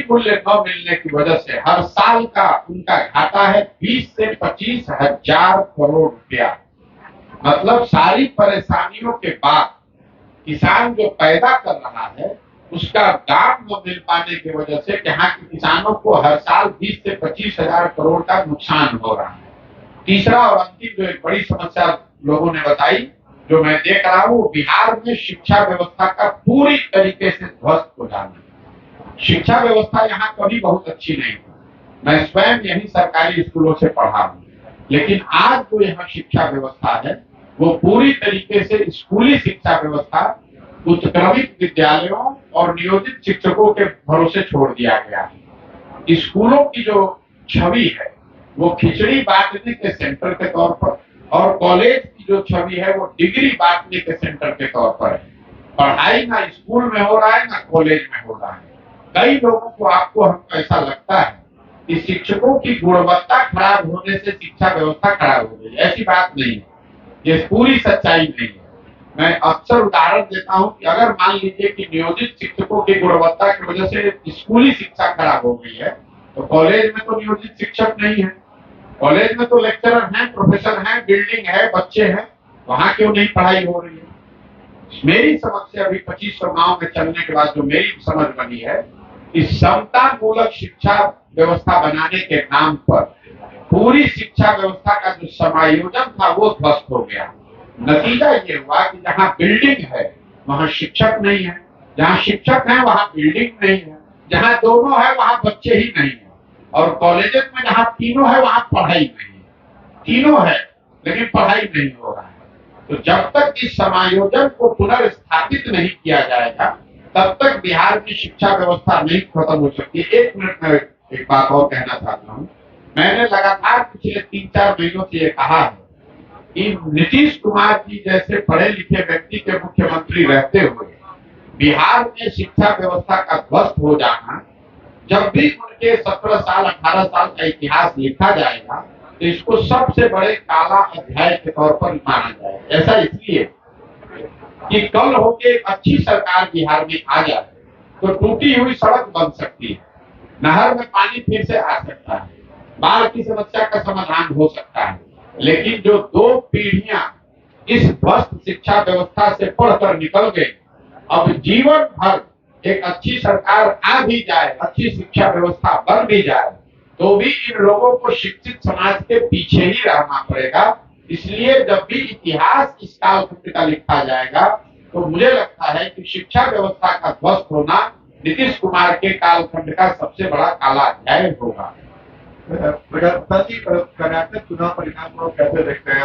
मूल्य न मिलने की वजह से हर साल का उनका घाटा है 20 से 25 हजार करोड़ रुपया। मतलब सारी परेशानियों के बाद किसान जो पैदा कर रहा है उसका दाम न मिल पाने की वजह से यहाँ के किसानों को हर साल 20 से 25 हजार करोड़ का नुकसान हो रहा है। तीसरा और अंतिम जो एक बड़ी समस्या लोगों ने बताई, जो मैं देख रहा हूँ, बिहार में शिक्षा व्यवस्था का पूरी तरीके से ध्वस्त हो जाना। शिक्षा व्यवस्था यहाँ कभी बहुत अच्छी नहीं थी। मैं स्वयं यही सरकारी स्कूलों से पढ़ा हूँ, लेकिन आज जो यहाँ शिक्षा व्यवस्था है वो पूरी तरीके से स्कूली शिक्षा व्यवस्था उत्क्रमित विद्यालयों और नियोजित शिक्षकों के भरोसे छोड़ दिया गया है। स्कूलों की जो छवि है वो खिचड़ी बांटने के सेंटर के तौर पर, और कॉलेज की जो छवि है वो डिग्री बांटने के सेंटर के तौर पर है। पढ़ाई ना स्कूल में हो रहा है ना कॉलेज में हो रहा है। कई लोगों को हमको ऐसा लगता है कि शिक्षकों की गुणवत्ता खराब होने से शिक्षा व्यवस्था खराब हो गई। ऐसी बात नहीं है, ये पूरी सच्चाई नहीं है। मैं अक्सर उदाहरण देता हूं कि अगर मान लीजिए कि नियोजित शिक्षकों की गुणवत्ता की वजह से स्कूली शिक्षा खराब हो गई है, तो कॉलेज में तो नियोजित शिक्षक नहीं है। कॉलेज में तो लेक्चरर हैं, प्रोफेसर हैं, बिल्डिंग है, बच्चे हैं, वहां क्यों नहीं पढ़ाई हो रही है? मेरी समझ से अभी 2500 गांव में चलने के बाद जो मेरी समझ बनी है कि समता मूलक शिक्षा व्यवस्था बनाने के नाम पर पूरी शिक्षा व्यवस्था का जो समायोजन था वो ध्वस्त हो गया। नतीजा ये हुआ कि जहाँ बिल्डिंग है वहाँ शिक्षक नहीं है, जहाँ शिक्षक है वहाँ बिल्डिंग नहीं है, जहाँ दोनों है वहाँ बच्चे ही नहीं है, और कॉलेजेस में जहाँ तीनों है वहाँ पढ़ाई नहीं है। तीनों है लेकिन पढ़ाई नहीं हो रहा है। तो जब तक इस समायोजन को पुनर्स्थापित नहीं किया जाएगा तब तक बिहार की शिक्षा व्यवस्था नहीं खत्म हो सकती। 1 मिनट में एक बात और कहना चाहता हूँ। मैंने लगातार पिछले 3-4 महीनों से ये कहा है कि नीतीश कुमार जी जैसे पढ़े लिखे व्यक्ति के मुख्यमंत्री रहते हुए बिहार में शिक्षा व्यवस्था का ध्वस्त हो जाना, जब भी उनके 17 साल 18 साल का इतिहास लिखा जाएगा तो इसको सबसे बड़े काला अध्याय के तौर पर माना जाएगा। ऐसा इसलिए कि कल होके एक अच्छी सरकार बिहार में आ जाए तो टूटी हुई सड़क बन सकती है, नहर में पानी फिर से आ सकता है, बाढ़ की समस्या का समाधान हो सकता है। लेकिन जो 2 पीढ़ियां इस ध्वस्त शिक्षा व्यवस्था से पढ़कर निकल गए, अब जीवन भर एक अच्छी सरकार आ भी जाए, अच्छी शिक्षा व्यवस्था बन भी जाए, तो भी इन लोगों को शिक्षित समाज के पीछे ही रहना पड़ेगा। इसलिए जब भी इतिहास इस कालखंड का लिखा जाएगा तो मुझे लगता है कि शिक्षा व्यवस्था का ध्वस्त होना नीतीश कुमार के कालखंड का सबसे बड़ा काला अध्याय होगा। कर्नाटक चुनाव परिणाम को कैसे देखते हैं?